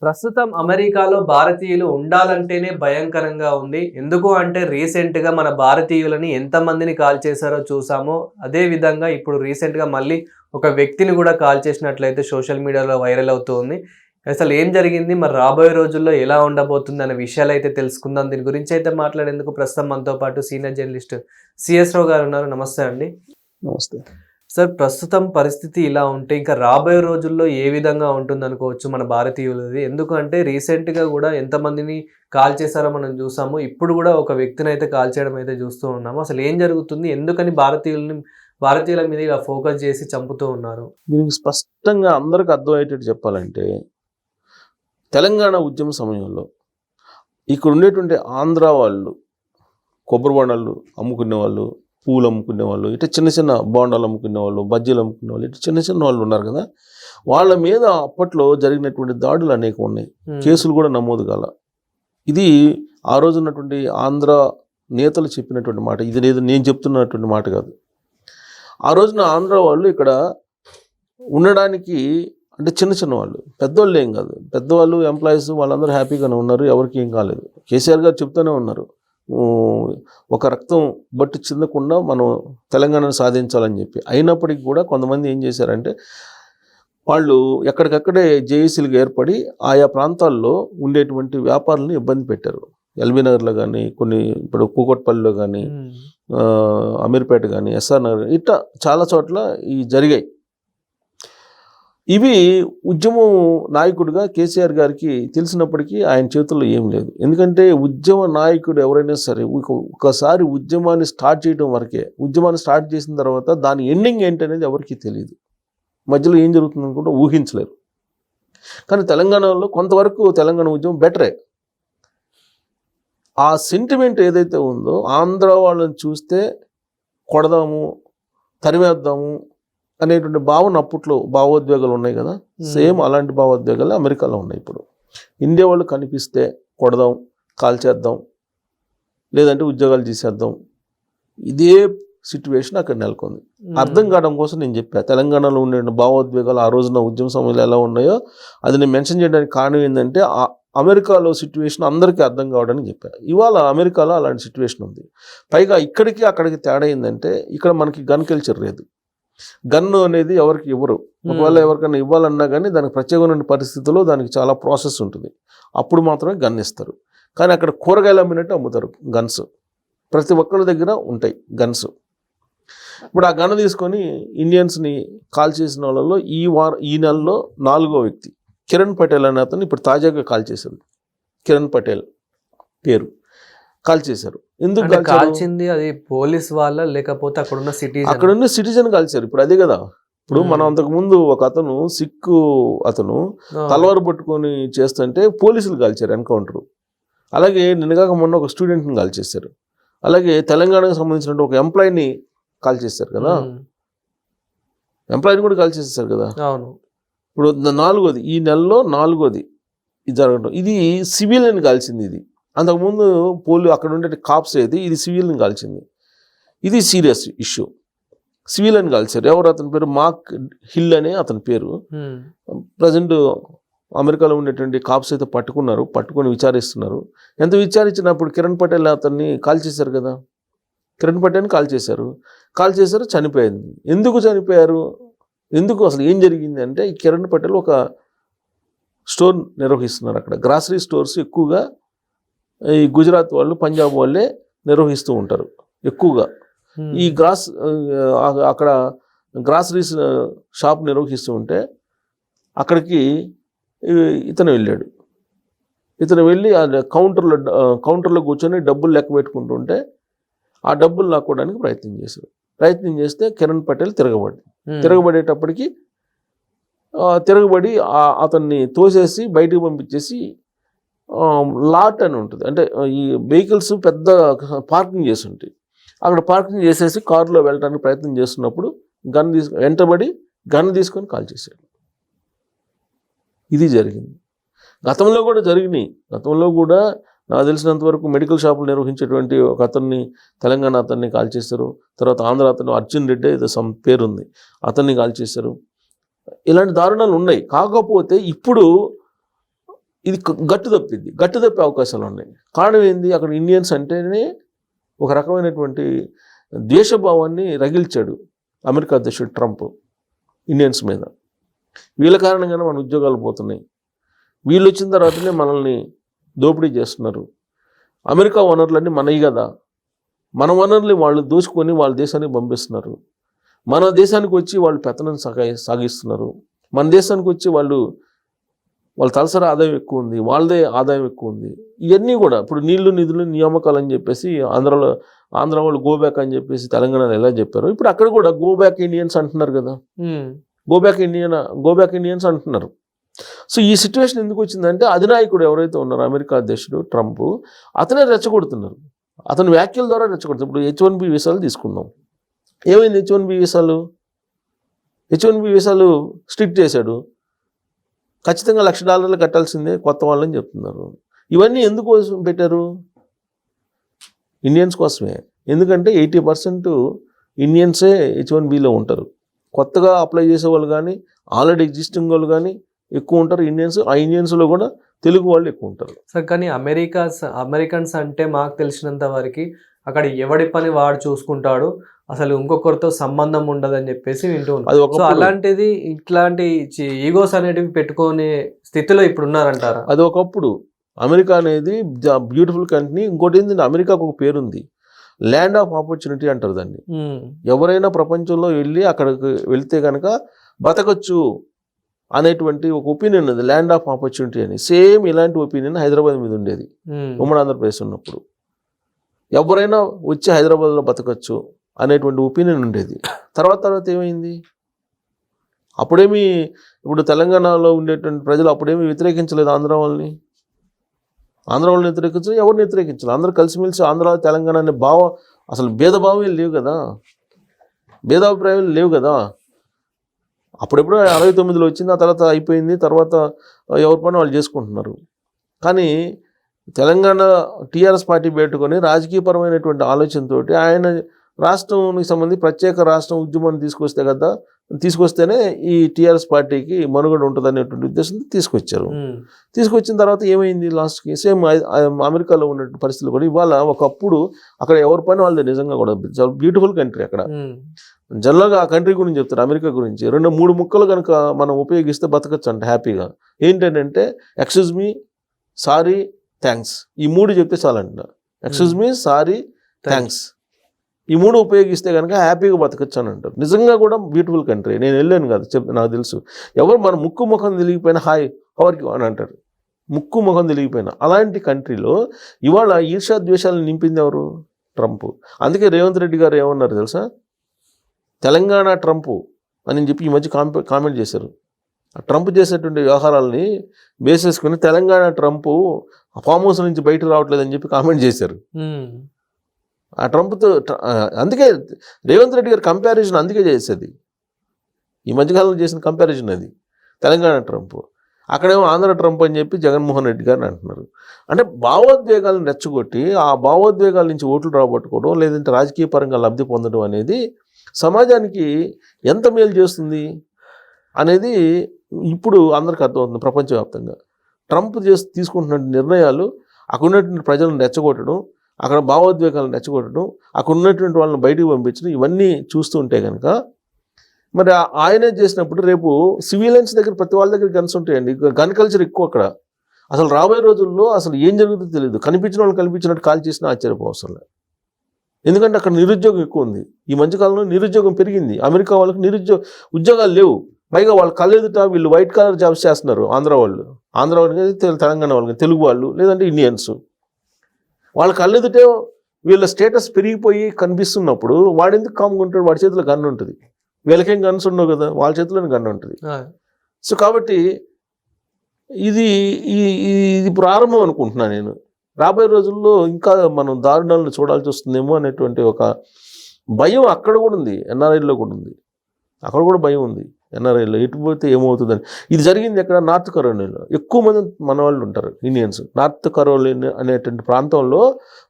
ప్రస్తుతం అమెరికాలో భారతీయులు ఉండాలంటేనే భయంకరంగా ఉంది. ఎందుకు అంటే రీసెంట్‌గా మన భారతీయులని ఎంతమందిని కాల్చేశారో చూసామో, అదే విధంగా ఇప్పుడు రీసెంట్‌గా మళ్ళీ ఒక వ్యక్తిని గూడా కాల్చేసినట్లయితే సోషల్ మీడియాలో వైరల్ అవుతూ ఉంది. అసలు ఏం జరిగింది? మరి రాబోయే రోజుల్లో ఎలా ఉండబోతుంది అనే విషయాలైతే తెలుసుకుందాం. దీని గురించి అయితే మాట్లాడేందుకు ప్రస్తుతం మనతో పాటు సీనియర్ జర్నలిస్ట్ సిఎస్ రావు గారు ఉన్నారు. నమస్తే అండి. నమస్తే. సార్, ప్రస్తుతం పరిస్థితి ఇలా ఉంటే ఇంకా రాబోయే రోజుల్లో ఏ విధంగా ఉంటుందనుకోవచ్చు మన భారతీయులది? ఎందుకంటే రీసెంట్‌గా గూడా ఎంతమందిని కాల్చేశారో మనం చూసాము. ఇప్పుడు గూడా ఒక వ్యక్తినైతే కాల్చేయడం అయితే చూస్తూ ఉన్నాము. అసలు ఏం జరుగుతుంది? ఎందుకని భారతీయుల మీద ఇలా ఫోకస్ చేసి చంపుతూ ఉన్నారు? దీనికి స్పష్టంగా అందరికి అర్థమయ్యేటట్టు చెప్పాలంటే, తెలంగాణ ఉద్యమ సమయంలో ఇక్కడ ఉండేటువంటి ఆంధ్ర వాళ్ళు కొబ్బరి బొండాలు అమ్ముకునేవాళ్ళు, పూలు అమ్ముకునేవాళ్ళు, ఇట్లా చిన్న చిన్న బోండాలు అమ్ముకునేవాళ్ళు, బజ్జీలు అమ్ముకునేవాళ్ళు, ఇట్లా చిన్న చిన్న వాళ్ళు ఉన్నారు కదా, వాళ్ళ మీద అప్పట్లో జరిగినటువంటి దాడులు అనేక ఉన్నాయి. కేసులు కూడా నమోదు కాల. ఇది ఆ రోజు ఉన్నటువంటి ఆంధ్ర నేతలు చెప్పినటువంటి మాట. ఇది లేదు నేను చెప్తున్నటువంటి మాట కాదు. ఆ రోజున ఆంధ్ర వాళ్ళు ఇక్కడ ఉండడానికి అంటే చిన్న చిన్న వాళ్ళు, పెద్దవాళ్ళు ఏం కాదు, పెద్దవాళ్ళు ఎంప్లాయీస్ వాళ్ళందరూ హ్యాపీగానే ఉన్నారు, ఎవరికి ఏం కాలేదు. కేసీఆర్ గారు చెప్తూనే ఉన్నారు, ఒక రక్తం బట్టి చెందకుండా మనం తెలంగాణను సాధించాలని చెప్పి. అయినప్పటికీ కూడా కొంతమంది ఏం చేశారంటే, వాళ్ళు ఎక్కడికక్కడే జేఏసీలుగా ఏర్పడి ఆయా ప్రాంతాల్లో ఉండేటువంటి వ్యాపారులను ఇబ్బంది పెట్టారు. ఎల్బీ నగర్లో కానీ, కొన్ని ఇప్పుడు కూకట్పల్లిలో కానీ, అమీర్పేట కానీ, ఎస్ఆర్ నగర్, ఇట్లా చాలా చోట్ల ఈ జరిగాయి. ఇవి ఉద్యమం నాయకుడిగా కేసీఆర్ గారికి తెలిసినప్పటికీ ఆయన చేతుల్లో ఏం లేదు. ఎందుకంటే ఉద్యమ నాయకుడు ఎవరైనా సరే ఒకసారి ఉద్యమాన్ని స్టార్ట్ చేయడం వరకే. ఉద్యమాన్ని స్టార్ట్ చేసిన తర్వాత దాని ఎండింగ్ ఏంటనేది ఎవరికి తెలియదు. మధ్యలో ఏం జరుగుతుందని కూడా ఊహించలేరు. కానీ తెలంగాణలో కొంతవరకు తెలంగాణ ఉద్యమం బెటరే. ఆ సెంటిమెంట్ ఏదైతే ఉందో, ఆంధ్ర వాళ్ళని చూస్తే కొడదాము, తరిమేద్దాము అనేటువంటి భావన అప్పట్లో భావోద్వేగాలు ఉన్నాయి కదా, సేమ్ అలాంటి భావోద్వేగాలు అమెరికాలో ఉన్నాయి. ఇప్పుడు ఇండియా వాళ్ళు కనిపిస్తే కొడదాం, కాల్చేద్దాం, లేదంటే ఉద్యోగాలు తీసేద్దాం, ఇదే సిచ్యువేషన్ అక్కడ నెలకొంది. అర్థం కావడం కోసం నేను చెప్పా, తెలంగాణలో ఉండే భావోద్వేగాలు ఆ రోజున ఉద్యమ సమయంలో ఎలా ఉన్నాయో అది నేను మెన్షన్ చేయడానికి కారణం ఏంటంటే, అమెరికాలో సిచ్యువేషన్ అందరికీ అర్థం కావడానికి చెప్పా. ఇవాళ అమెరికాలో అలాంటి సిచ్యువేషన్ ఉంది. పైగా ఇక్కడికి అక్కడికి తేడా ఏంటంటే, ఇక్కడ మనకి గన్ కల్చర్ లేదు. గన్ను అనేది ఎవరికి ఇవ్వరు. ఒకవేళ ఎవరికైనా ఇవ్వాలన్నా కానీ దానికి ప్రత్యేకమైన పరిస్థితుల్లో దానికి చాలా ప్రాసెస్ ఉంటుంది, అప్పుడు మాత్రమే గన్ ఇస్తారు. కానీ అక్కడ కూరగాయలు అమ్మినట్టు అమ్ముతారు గన్స్. ప్రతి ఒక్కరి దగ్గర ఉంటాయి గన్స్. ఇప్పుడు ఆ గన్ తీసుకొని ఇండియన్స్ని కాల్ చేసిన వాళ్ళలో ఈ నెలలో 4వ వ్యక్తి కిరణ్ పటేల్ అనే అతను ఇప్పుడు తాజాగా కాల్ చేశారు. కిరణ్ పటేల్ పేరు కాల్ చేశారు. ఎందుకు కాల్చింది? అది పోలీస్ వాళ్ళ లేకపోతే అక్కడున్న సిటిజన్ కాల్చారు. ఇప్పుడు అదే కదా, ఇప్పుడు మనం అంతకుముందు ఒక అతను సిక్కు అతను తలవారు పట్టుకొని చేస్తుంటే పోలీసులు కాల్చారు ఎన్కౌంటర్. అలాగే నిన్నగాక మొన్న ఒక స్టూడెంట్ని కాల్ చేశారు. అలాగే తెలంగాణకు సంబంధించిన ఒక ఎంప్లాయీని కాల్ చేశారు కదా, ఎంప్లాయీని కూడా కాల్ చేసేసారు కదా. అవును. ఇప్పుడు 4వది, ఈ నెలలో 4వది ఇది జరగడం. ఇది సివిలియన్ కాల్చింది. ఇది అంతకుముందు అక్కడ ఉండే కాప్స్ ఇది సివిల్ని కాల్చింది. ఇది సీరియస్ ఇష్యూ. సివిలియన్ కాల్చారు. ఎవరు అతని పేరు? మార్క్ హిల్ అనే అతని పేరు. ప్రజెంట్ అమెరికాలో ఉండేటువంటి కాప్స్ అయితే పట్టుకొని విచారిస్తున్నారు. ఎంత విచారించినప్పుడు కిరణ్ పటేల్ అతన్ని కాల్ చేశారు కదా, కిరణ్ పటేల్ని కాల్ చేశారు, చనిపోయింది. ఎందుకు చనిపోయారు? ఎందుకు అసలు ఏం జరిగింది అంటే, ఈ కిరణ్ పటేల్ ఒక స్టోర్ నిర్వహిస్తున్నారు. అక్కడ గ్రాసరీ స్టోర్స్ ఎక్కువగా ఈ గుజరాత్ వాళ్ళు, పంజాబ్ వాళ్ళే నిర్వహిస్తూ ఉంటారు ఎక్కువగా. ఈ అక్కడ గ్రాసరీస్ షాప్ నిర్వహిస్తూ ఉంటే అక్కడికి ఇతను వెళ్ళి ఆ కౌంటర్లో కూర్చొని డబ్బులు లెక్క పెట్టుకుంటుంటే ఆ డబ్బులు లాక్కోవడానికి ప్రయత్నం చేస్తే కిరణ్ పటేల్ తిరగబడేటప్పటికి అతన్ని తోసేసి బయటికి పంపించేసి లాట్ అని ఉంటుంది, అంటే ఈ వెహికల్స్ పెద్ద పార్కింగ్ చేసి ఉంటాయి, అక్కడ పార్కింగ్ చేసేసి కారులో వెళ్ళడానికి ప్రయత్నం చేస్తున్నప్పుడు వెంటబడి గన్ తీసుకొని కాల్ చేశాడు. ఇది జరిగింది. గతంలో కూడా నాకు తెలిసినంత వరకు మెడికల్ షాపులు నిర్వహించేటువంటి ఒక అతన్ని, తెలంగాణ అతన్ని కాల్ చేశారు. తర్వాత ఆంధ్ర అతను అర్జున్ రెడ్డి ఏదో సమ్ పేరుంది, అతన్ని కాల్ చేశారు. ఇలాంటి దారుణాలు ఉన్నాయి. కాకపోతే ఇప్పుడు ఇది గట్టు తప్పే అవకాశాలు ఉన్నాయి. కారణం ఏంది, అక్కడ ఇండియన్స్ అంటేనే ఒక రకమైనటువంటి ద్వేషభావాన్ని రగిల్చాడు అమెరికా అధ్యక్షుడు ట్రంప్ ఇండియన్స్ మీద. వీళ్ళ కారణంగానే మన ఉద్యోగాలు పోతున్నాయి. వీళ్ళు వచ్చిన తర్వాతనే మనల్ని దోపిడీ చేస్తున్నారు. అమెరికా వనరులన్నీ మనవి కదా, మన వనరులు వాళ్ళు దోచుకొని వాళ్ళ దేశానికి పంపిస్తున్నారు. మన దేశానికి వచ్చి వాళ్ళు పెత్తనం సాగిస్తున్నారు. మన దేశానికి వచ్చి వాళ్ళ తలసరి ఆదాయం ఎక్కువ ఉంది, వాళ్ళదే ఆదాయం ఎక్కువ ఉంది. ఇవన్నీ కూడా ఇప్పుడు నీళ్లు నిధులు నియామకాలు అని చెప్పేసి ఆంధ్ర వాళ్ళు గోబ్యాక్ అని చెప్పేసి తెలంగాణలో ఎలా చెప్పారు, ఇప్పుడు అక్కడ కూడా గోబ్యాక్ ఇండియన్స్ అంటున్నారు కదా, గోబ్యాక్ ఇండియన్స్ అంటున్నారు. సో ఈ సిచ్యువేషన్ ఎందుకు వచ్చిందంటే అధినాయకుడు ఎవరైతే ఉన్నారో అమెరికా అధ్యక్షుడు ట్రంప్, అతనే రెచ్చగొడుతున్నారు. అతని వ్యాఖ్యల ద్వారా రెచ్చగొడుతున్నారు. ఇప్పుడు H1B వీసాలు తీసుకుందాం. ఏమైంది H1B వీసాలు స్ట్రిక్ట్ చేశాడు. ఖచ్చితంగా $1,00,000 కట్టాల్సిందే కొత్త వాళ్ళని చెప్తున్నారు. ఇవన్నీ ఎందుకు పెట్టారు, ఇండియన్స్ కోసమే. ఎందుకంటే 80% ఇండియన్సే H1Bలో ఉంటారు. కొత్తగా అప్లై చేసే వాళ్ళు కానీ ఆల్రెడీ ఎగ్జిస్టింగ్ వాళ్ళు కానీ ఎక్కువ ఉంటారు ఇండియన్స్. ఆ ఇండియన్స్లో కూడా తెలుగు వాళ్ళు ఎక్కువ ఉంటారు. సార్ కానీ అమెరికన్స్ అంటే మాకు తెలిసినంత వరకు అక్కడ ఎవడి పని వాడు చూసుకుంటాడు, అసలు ఇంకొకరితో సంబంధం ఉండదని చెప్పేసి వింటూ ఉంటాం. సో అలాంటిది ఇట్లాంటి ఈగోస్ అనేటివి పెట్టుకునే స్థితిలో ఇప్పుడు ఉన్నారంటారా? అది ఒకప్పుడు అమెరికా అనేది బ్యూటిఫుల్ కంట్రీ. ఇంకోటి ఏంటంటే అమెరికాకు ఒక పేరుంది, ల్యాండ్ ఆఫ్ ఆపర్చునిటీ అంటారు దాన్ని. ఎవరైనా ప్రపంచంలో వెళ్ళి అక్కడికి వెళ్తే కనుక బతకచ్చు అనేటువంటి ఒక ఒపీనియన్ ఉంది, ల్యాండ్ ఆఫ్ ఆపర్చునిటీ అని. సేమ్ ఇలాంటి ఒపీనియన్ హైదరాబాద్ మీద ఉండేది ఉమ్మడి ఆంధ్రప్రదేశ్ ఉన్నప్పుడు. ఎవరైనా వచ్చి హైదరాబాద్లో బతకచ్చు అనేటువంటి ఒపీనియన్ ఉండేది. తర్వాత ఏమైంది, అప్పుడేమి ఇప్పుడు తెలంగాణలో ఉండేటువంటి ప్రజలు అప్పుడేమి వ్యతిరేకించలేదు ఆంధ్ర వాళ్ళని వ్యతిరేకించలేదు, ఎవరిని వ్యతిరేకించలేదు. అందరూ కలిసిమెలిసి ఆంధ్ర తెలంగాణ అనే అసలు భేదభావమే లేవు కదా, భేదాభిప్రాయాలు లేవు కదా. అప్పుడెప్పుడు 69లో వచ్చింది, ఆ తర్వాత అయిపోయింది. తర్వాత ఎవరి పని వాళ్ళు చేసుకుంటున్నారు. కానీ తెలంగాణ టీఆర్ఎస్ పార్టీ పెట్టుకొని రాజకీయపరమైనటువంటి ఆలోచనతో ఆయన రాష్ట్రానికి సంబంధించి ప్రత్యేక రాష్ట్రం ఉద్యమాన్ని తీసుకొస్తేనే ఈ టీఆర్ఎస్ పార్టీకి మనుగడ ఉంటుంది అనేటువంటి ఉద్దేశంతో తీసుకొచ్చారు. తీసుకొచ్చిన తర్వాత ఏమైంది, లాస్ట్కి సేమ్ అమెరికాలో ఉన్నటువంటి పరిస్థితులు కూడా ఇవాళ ఒకప్పుడు అక్కడ ఎవరి పని వాళ్ళది. నిజంగా కూడా చాలా బ్యూటిఫుల్ కంట్రీ. అక్కడ జనరల్గా ఆ కంట్రీ గురించి చెప్తారు, అమెరికా గురించి. 2-3 ముక్కలు కనుక మనం ఉపయోగిస్తే బతకచ్చు అంట హ్యాపీగా. ఏంటంటే ఎక్స్క్యూజ్ మీ, సారీ, థ్యాంక్స్, ఈ 3 చెప్తే చాలంట. ఎక్స్క్యూజ్ మీ, సారీ, థ్యాంక్స్, ఈ 3 ఉపయోగిస్తే కనుక హ్యాపీగా బతకచ్చు అని అంటారు. నిజంగా కూడా బ్యూటిఫుల్ కంట్రీ. నేను వెళ్ళాను కదా, నాకు తెలుసు. ఎవరు మన ముఖం తెలిగిపోయినా హాయ్ హవర్కి అని అంటారు, ముఖం తెలిగిపోయినా. అలాంటి కంట్రీలో ఇవాళ ఈర్ష్యా ద్వేషాలను నింపింది ఎవరు, ట్రంప్. అందుకే రేవంత్ రెడ్డి గారు ఏమన్నారు తెలుసా, తెలంగాణ ట్రంప్ అని చెప్పి ఈ మధ్య కామెంట్ చేశారు. ట్రంప్ చేసేటువంటి వ్యవహారాలని బేస్ చేసుకుని తెలంగాణ ట్రంప్ ఫామ్ హౌస్ నుంచి బయటకు రావట్లేదని చెప్పి కామెంట్ చేశారు. ఆ ట్రంప్తో అందుకే రేవంత్ రెడ్డి గారు కంపారిజన్ అందుకే చేసేది, ఈ మధ్యకాలంలో చేసిన కంపారిజన్ అది. తెలంగాణ ట్రంప్, అక్కడేమో ఆంధ్ర ట్రంప్ అని చెప్పి జగన్మోహన్ రెడ్డి గారిని అంటున్నారు. అంటే భావోద్వేగాలను రెచ్చగొట్టి ఆ భావోద్వేగాల నుంచి ఓట్లు రాబట్టుకోవడం, లేదంటే రాజకీయ పరంగా లబ్ధి పొందడం అనేది సమాజానికి ఎంత మేలు చేస్తుంది అనేది ఇప్పుడు అందరికీ అర్థమవుతుంది ప్రపంచవ్యాప్తంగా. ట్రంప్ తీసుకుంటున్న నిర్ణయాలు అక్కడ ఉన్నటువంటి ప్రజలను రెచ్చగొట్టడం, అక్కడ భావోద్వేగాలను రెచ్చగొట్టడం, అక్కడ ఉన్నటువంటి వాళ్ళని బయటికి పంపించడం, ఇవన్నీ చూస్తూ ఉంటే కనుక మరి ఆయనే చేసినప్పుడు రేపు సివిలియన్స్ దగ్గర ప్రతి వాళ్ళ దగ్గర గన్స్ ఉంటాయండి. గన్ కల్చర్ ఎక్కువ అక్కడ. అసలు రాబోయే రోజుల్లో అసలు ఏం జరుగుతుందో తెలియదు. కనిపించిన వాళ్ళు కనిపించినట్టు కాల్ చేసినా ఆశ్చర్యపోవసం లేదు. ఎందుకంటే అక్కడ నిరుద్యోగం ఎక్కువ ఉంది. ఈ మధ్యకాలంలో నిరుద్యోగం పెరిగింది. అమెరికా వాళ్ళకి ఉద్యోగాలు లేవు. పైగా వాళ్ళు కళ్ళెదుట వీళ్ళు వైట్ కలర్ జాబ్స్ చేస్తున్నారు. ఆంధ్ర వాళ్ళకి, తెలంగాణ వాళ్ళకి, తెలుగు వాళ్ళు, లేదంటే ఇండియన్స్. వాళ్ళ కళ్ళెదుటే వీళ్ళ స్టేటస్ పెరిగిపోయి కనిపిస్తున్నప్పుడు వాడు ఎందుకు కామ్గా ఉంటాడు, వాడి చేతిలో గన్ను ఉంటుంది. వీళ్ళకేం గన్స్ ఉండవు కదా, వాళ్ళ చేతిలోనే గన్ను ఉంటుంది. సో కాబట్టి ఇది ప్రారంభం అనుకుంటున్నాను నేను. రాబోయే రోజుల్లో ఇంకా మనం దారుణాలను చూడాల్సి వస్తుందేమో అనేటువంటి ఒక భయం అక్కడ కూడా ఉంది, ఎన్ఆర్ఐలో కూడా ఉంది. అక్కడ కూడా భయం ఉంది ఎన్ఆర్ఐలో, ఎటు పోతే ఏమవుతుందని. ఇది జరిగింది ఎక్కడ, నార్త్ కరోలినాలో. ఎక్కువ మంది మన వాళ్ళు ఉంటారు ఇండియన్స్. నార్త్ కరోలినా అనేటువంటి ప్రాంతంలో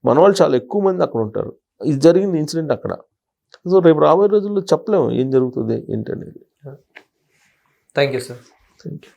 మన వాళ్ళు చాలా ఎక్కువ మంది అక్కడ ఉంటారు. ఇది జరిగింది ఇన్సిడెంట్ అక్కడ. సో రేపు రాబోయే రోజుల్లో చెప్పలేము ఏం జరుగుతుంది ఏంటనేది. Thank you sir. Thank you.